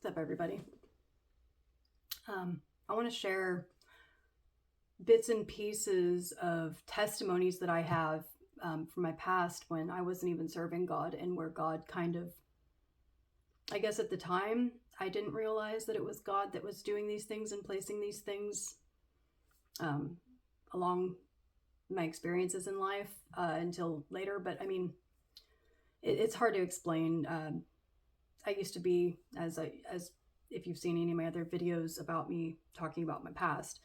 What's up, everybody? I want to share bits and pieces of testimonies that I have from my past when I wasn't even serving God, and where God kind of, I guess at the time, I didn't realize that it was God that was doing these things and placing these things along my experiences in life until later. But I mean, it's hard to explain. I used to be, as if you've seen any of my other videos about me talking about my past,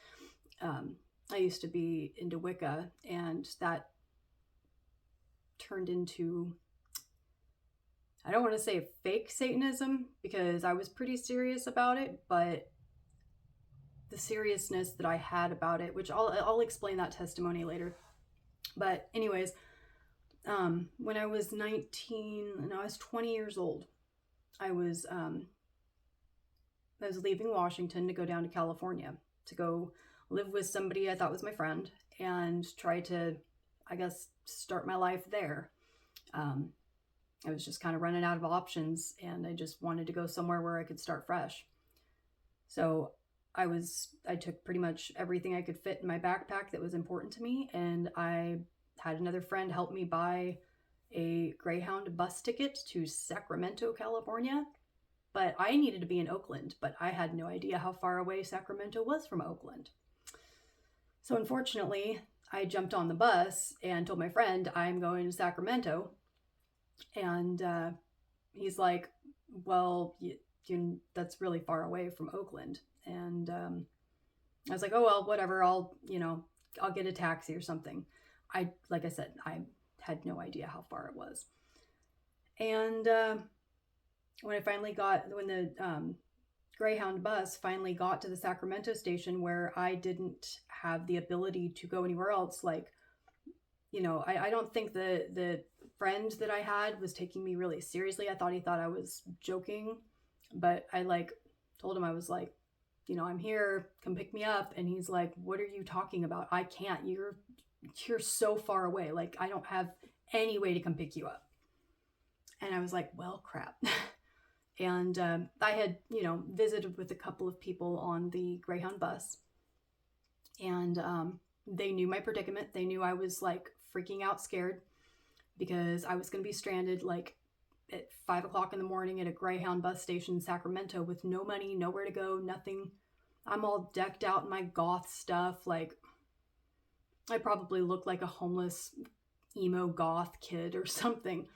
I used to be into Wicca, and that turned into, I don't want to say fake Satanism, because I was pretty serious about it, but the seriousness that I had about it, which I'll explain that testimony later. But anyways, when I was 19, and I was 20 years old, I was leaving Washington to go down to California to go live with somebody I thought was my friend and try to, I guess, start my life there. I was just kind of running out of options, and I just wanted to go somewhere where I could start fresh. So I took pretty much everything I could fit in my backpack that was important to me, and I had another friend help me buy a Greyhound bus ticket to Sacramento, California. But I needed to be in Oakland, but I had no idea how far away Sacramento was from Oakland. So unfortunately, I jumped on the bus and told my friend, I'm going to Sacramento. And he's like, well, that's really far away from Oakland. And I was like, oh, well, whatever. I'll get a taxi or something. Like I said, I had no idea how far it was. And when the Greyhound bus finally got to the Sacramento station, where I didn't have the ability to go anywhere else, I don't think the friend that I had was taking me really seriously. I thought he thought I was joking, but I told him, I was like, I'm here, come pick me up. And he's like, what are you talking about? I can't, you're so far away. I don't have any way to come pick you up. And I was like, well, crap. And I had, visited with a couple of people on the Greyhound bus, and they knew my predicament. They knew I was freaking out scared, because I was going to be stranded at 5 o'clock in the morning at a Greyhound bus station in Sacramento with no money, nowhere to go, nothing. I'm all decked out in my goth stuff. I probably look like a homeless emo goth kid or something.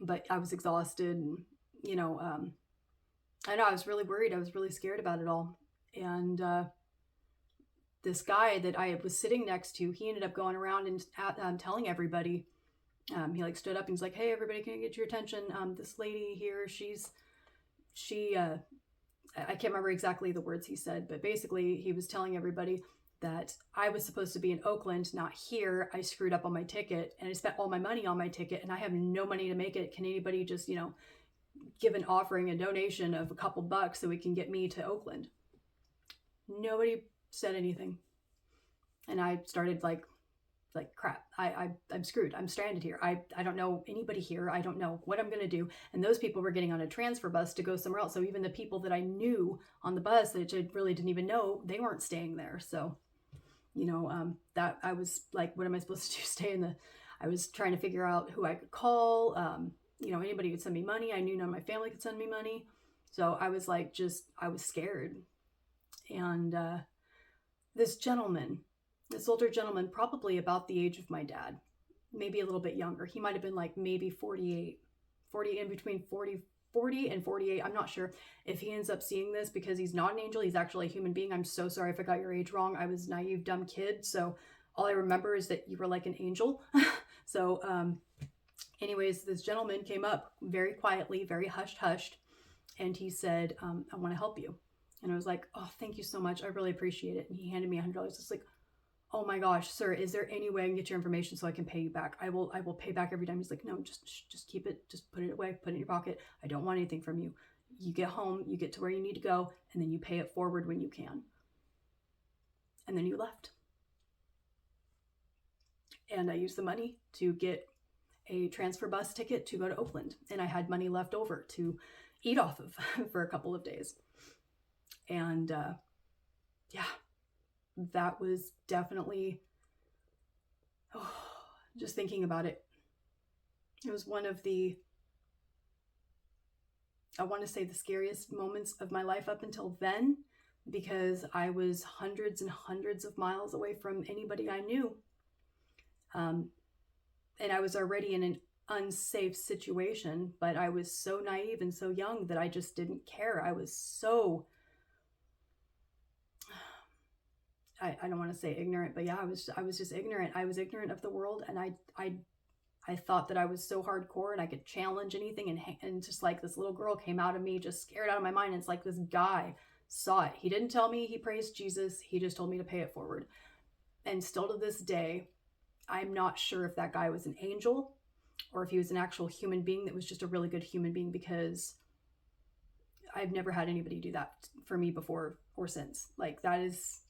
But I was exhausted, and, I know I was really worried. I was really scared about it all. And this guy that I was sitting next to, he ended up going around and telling everybody. He stood up and he's like, hey, everybody, can I get your attention? This lady here, I can't remember exactly the words he said, but basically he was telling everybody that I was supposed to be in Oakland, not here. I screwed up on my ticket, and I spent all my money on my ticket, and I have no money to make it. Can anybody just, give an offering, a donation of a couple bucks so we can get me to Oakland? Nobody said anything. And I started crap, I'm screwed. I'm stranded here. I don't know anybody here. I don't know what I'm going to do. And those people were getting on a transfer bus to go somewhere else. So even the people that I knew on the bus that I really didn't even know, they weren't staying there. So, that I was like, what am I supposed to do? I was trying to figure out who I could call. Anybody could send me money. I knew none of my family could send me money. So I was I was scared. And this older gentleman, probably about the age of my dad, maybe a little bit younger. He might have been maybe 40, in between 40 and 48. I'm not sure if he ends up seeing this, because he's not an angel. He's actually a human being. I'm so sorry if I got your age wrong. I was a naive, dumb kid. So all I remember is that you were like an angel. So anyways, this gentleman came up very quietly, very hushed, and he said, I want to help you. And I was like, oh, thank you so much. I really appreciate it. And he handed me $100. It's like, oh my gosh, sir, is there any way I can get your information so I can pay you back? I will pay back every time. He's like, no, just keep it. Just put it away. Put it in your pocket. I don't want anything from you. You get home, you get to where you need to go, and then you pay it forward when you can. And then you left. And I used the money to get a transfer bus ticket to go to Oakland, and I had money left over to eat off of for a couple of days. And yeah, that was definitely, just thinking about it, it was one of the, I want to say, the scariest moments of my life up until then, because I was hundreds and hundreds of miles away from anybody I knew. And I was already in an unsafe situation, but I was so naive and so young that I just didn't care. I was so, I don't want to say ignorant, but yeah, I was just ignorant. I was ignorant of the world, and I thought that I was so hardcore and I could challenge anything, and just like this little girl came out of me, just scared out of my mind. And it's like this guy saw it. He didn't tell me he praised Jesus. He just told me to pay it forward. And still to this day, I'm not sure if that guy was an angel or if he was an actual human being that was just a really good human being, because I've never had anybody do that for me before or since. Like, that is,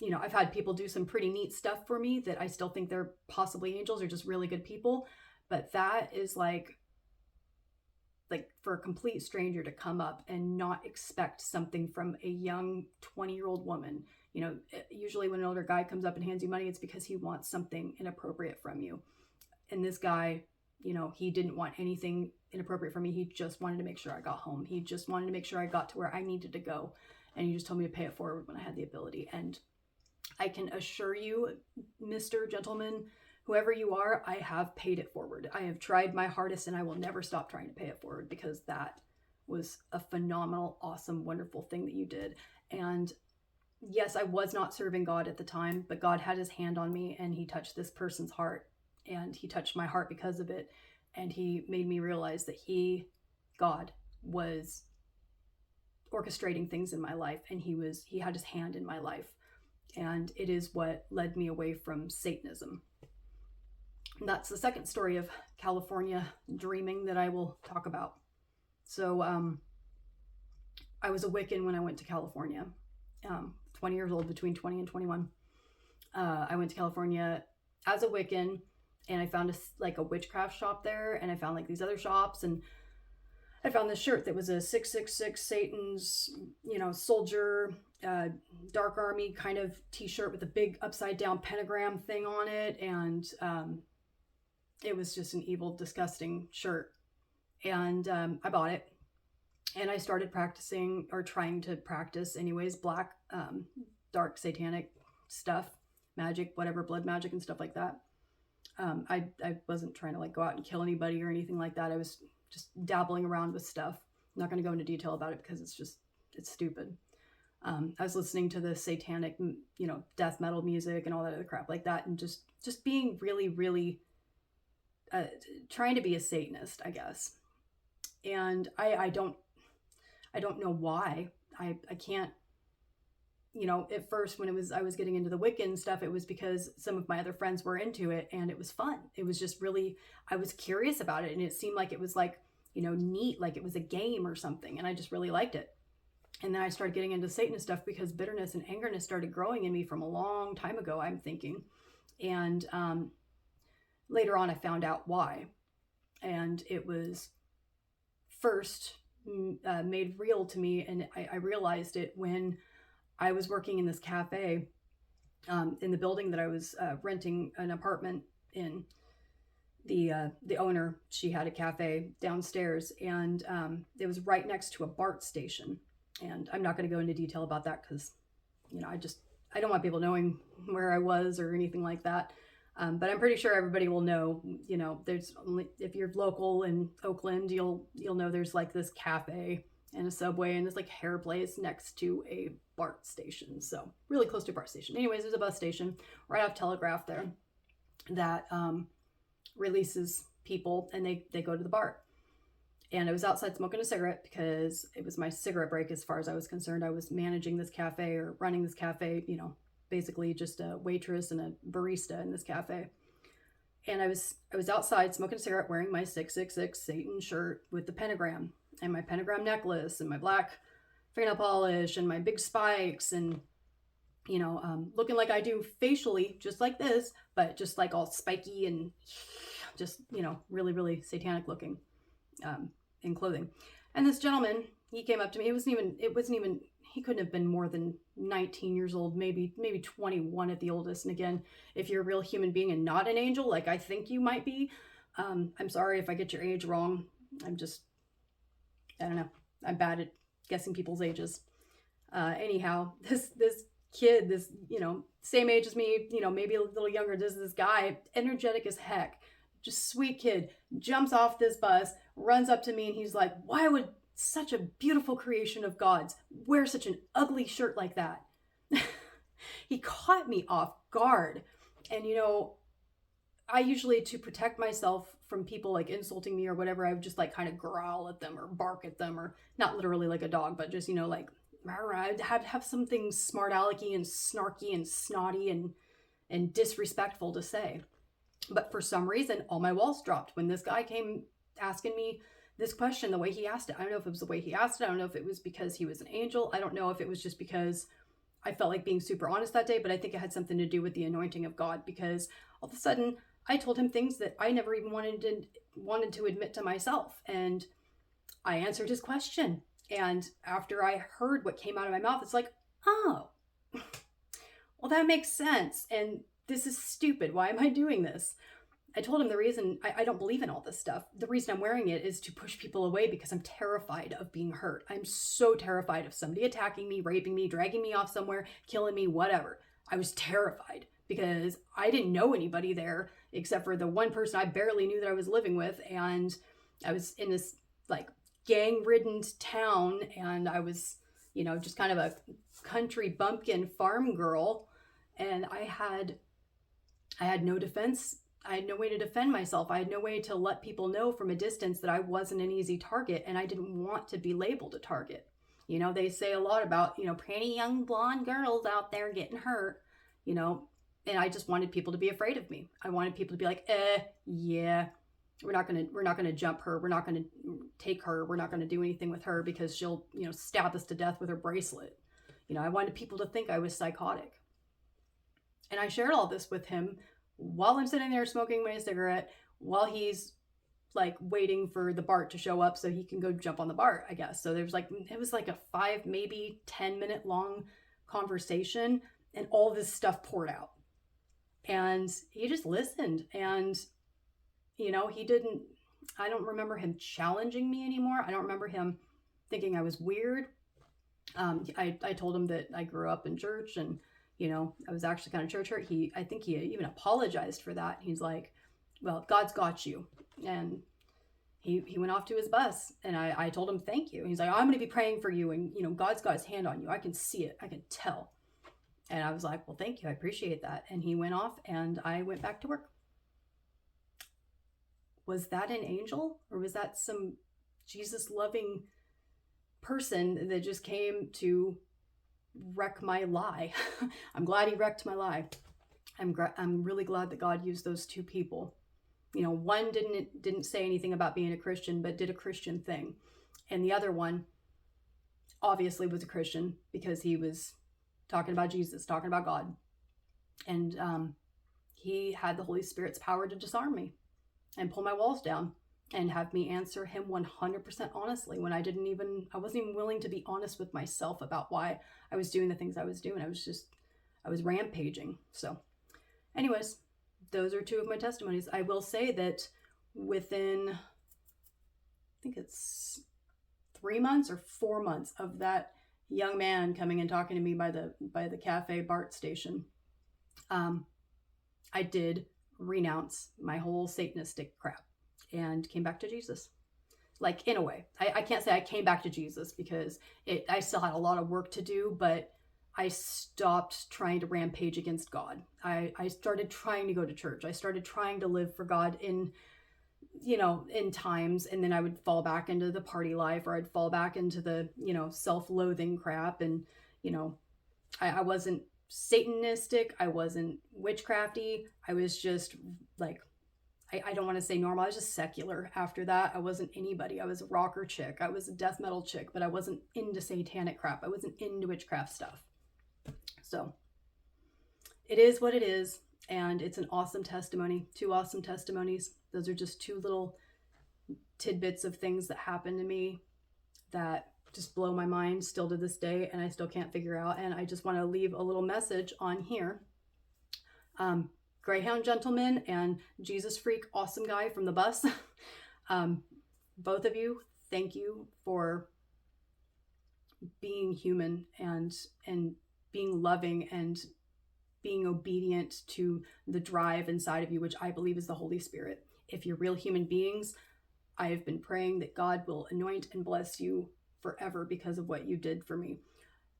you know, I've had people do some pretty neat stuff for me that I still think they're possibly angels or just really good people. But that is like for a complete stranger to come up and not expect something from a young 20-year-old woman. You know, usually when an older guy comes up and hands you money, it's because he wants something inappropriate from you. And this guy, you know, he didn't want anything inappropriate from me. He just wanted to make sure I got home. He just wanted to make sure I got to where I needed to go. And he just told me to pay it forward when I had the ability. And I can assure you, Mr. Gentleman, whoever you are, I have paid it forward. I have tried my hardest, and I will never stop trying to pay it forward, because that was a phenomenal, awesome, wonderful thing that you did. And yes, I was not serving God at the time, but God had his hand on me, and he touched this person's heart, and he touched my heart because of it. And he made me realize that God, was orchestrating things in my life, and he had his hand in my life. And it is what led me away from Satanism. And that's the second story of California dreaming that I will talk about. So I was a Wiccan when I went to California, 20 years old, between 20 and 21. I went to California as a Wiccan, and I found a witchcraft shop there, and I found like these other shops, and I found this shirt that was a 666 Satan's, you know, soldier, dark army kind of t-shirt with a big upside down pentagram thing on it. And it was just an evil, disgusting shirt. And I bought it, and I started practicing, or trying to practice anyways, black, dark satanic stuff, magic, whatever, blood magic and stuff like that. I wasn't trying to like go out and kill anybody or anything like that. I was just dabbling around with stuff. I'm not going to go into detail about it because it's stupid. I was listening to the satanic, you know, death metal music and all that other crap like that. And just being really, really, trying to be a Satanist, I guess. And I don't know why. I can't, you know, at first when I was getting into the Wiccan stuff, it was because some of my other friends were into it, and it was fun. It was just really, I was curious about it, and it seemed like it was like, you know, neat, like it was a game or something, and I just really liked it. And then I started getting into Satanist stuff because bitterness and angerness started growing in me from a long time ago, I'm thinking. And later on, I found out why. And it was first made real to me, and I realized it when I was working in this cafe in the building that I was renting an apartment in. The owner, she had a cafe downstairs, and it was right next to a BART station. And I'm not going to go into detail about that because, you know, I don't want people knowing where I was or anything like that. But I'm pretty sure everybody will know, you know, there's only, if you're local in Oakland, you'll know there's like this cafe and a Subway and this like hair place next to a BART station. So really close to a BART station. Anyways, there's a bus station right off Telegraph there that releases people, and they go to the BART. And I was outside smoking a cigarette because it was my cigarette break as far as I was concerned. I was managing this cafe, or running this cafe, you know, basically just a waitress and a barista in this cafe. And I was outside smoking a cigarette, wearing my 666 Satan shirt with the pentagram, and my pentagram necklace, and my black fingernail polish, and my big spikes, and, you know, looking like I do facially, just like this, but just like all spiky and just, really, really satanic looking, in clothing. And this gentleman, he came up to me. It wasn't even, he couldn't have been more than 19 years old, maybe 21 at the oldest. And again, if you're a real human being and not an angel, like I think you might be, I'm sorry if I get your age wrong. I don't know. I'm bad at guessing people's ages. Anyhow, this kid, this, same age as me, maybe a little younger, this guy, energetic as heck, just sweet kid, jumps off this bus, runs up to me, and he's like, why would such a beautiful creation of God's wear such an ugly shirt like that? He caught me off guard. And, I usually, to protect myself from people like insulting me or whatever, I would just like kind of growl at them or bark at them, or not literally like a dog, but just, like, I'd have something smart alecky and snarky and snotty and disrespectful to say. But for some reason, all my walls dropped when this guy came asking me this question the way he asked it. I don't know if it was the way he asked it. I don't know if it was because he was an angel. I don't know if it was just because I felt like being super honest that day, but I think it had something to do with the anointing of God, because all of a sudden I told him things that I never even wanted to admit to myself. And I answered his question. And after I heard what came out of my mouth, it's like, oh, well, that makes sense. And this is stupid. Why am I doing this? I told him the reason I don't believe in all this stuff. The reason I'm wearing it is to push people away because I'm terrified of being hurt. I'm so terrified of somebody attacking me, raping me, dragging me off somewhere, killing me, whatever. I was terrified because I didn't know anybody there except for the one person I barely knew that I was living with. And I was in this like gang-ridden town, and I was, just kind of a country bumpkin farm girl, and I had no defense. I had no way to defend myself. I had no way to let people know from a distance that I wasn't an easy target, and I didn't want to be labeled a target. They say a lot about, pretty young blonde girls out there getting hurt, and I just wanted people to be afraid of me. I wanted people to be like, yeah, we're not going to jump her. We're not going to take her. We're not going to do anything with her because she'll, stab us to death with her bracelet. I wanted people to think I was psychotic. And I shared all this with him while I'm sitting there smoking my cigarette, while he's like waiting for the BART to show up so he can go jump on the BART, I guess. So it was like a 5, maybe 10-minute long conversation, and all this stuff poured out. And he just listened, and I don't remember him challenging me anymore. I don't remember him thinking I was weird. I told him that I grew up in church, and, I was actually kind of church hurt. I think he even apologized for that. He's like, well, God's got you. And he went off to his bus, and I told him, thank you. He's like, I'm going to be praying for you. And, God's got his hand on you. I can see it. I can tell. And I was like, well, thank you. I appreciate that. And he went off, and I went back to work. Was that an angel, or was that some Jesus-loving person that just came to wreck my lie? I'm glad he wrecked my lie. I'm really glad that God used those two people. One didn't say anything about being a Christian, but did a Christian thing. And the other one obviously was a Christian because he was talking about Jesus, talking about God. And he had the Holy Spirit's power to disarm me and pull my walls down and have me answer him 100% honestly when I wasn't even willing to be honest with myself about why I was doing the things I was doing. I was rampaging. So anyways, those are two of my testimonies. I will say that within, I think it's 3 months or 4 months of that young man coming and talking to me by the cafe BART station, I did renounce my whole Satanistic crap and came back to Jesus. Like, in a way, I can't say I came back to Jesus because I still had a lot of work to do, but I stopped trying to rampage against God. I started trying to go to church. I started trying to live for God in times, and then I would fall back into the party life, or I'd fall back into the, self-loathing crap. And, I wasn't Satanistic. I wasn't witchcrafty. I was just like, I don't want to say normal. I was just secular after that. I wasn't anybody. I was a rocker chick. I was a death metal chick, but I wasn't into satanic crap. I wasn't into witchcraft stuff. So it is what it is. And it's an awesome testimony, 2 awesome testimonies. Those are just two little tidbits of things that happened to me that just blow my mind still to this day, and I still can't figure out. And I just want to leave a little message on here. Greyhound gentleman and Jesus freak awesome guy from the bus. Both of you, thank you for being human and being loving and being obedient to the drive inside of you, which I believe is the Holy Spirit. If you're real human beings, I have been praying that God will anoint and bless you forever because of what you did for me.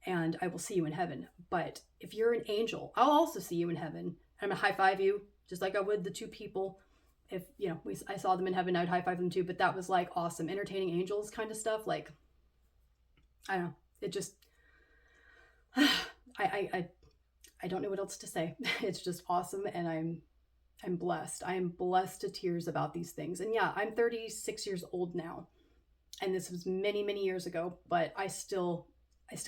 And I will see you in heaven. But if you're an angel, I'll also see you in heaven. I'm going to high five you just like I would the two people. If, you know, I saw them in heaven, I'd high five them too. But that was like awesome. Entertaining angels kind of stuff. Like, I don't know. It just, I don't know what else to say. It's just awesome. And I'm blessed. I am blessed to tears about these things. And yeah, I'm 36 years old now. And this was many, many years ago, but I still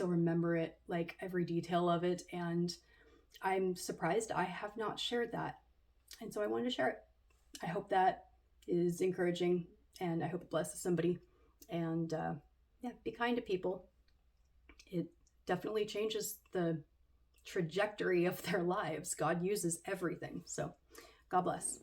remember it, like every detail of it. And I'm surprised I have not shared that. And so I wanted to share it. I hope that is encouraging, and I hope it blesses somebody. And yeah, be kind to people. It definitely changes the trajectory of their lives. God uses everything. So God bless.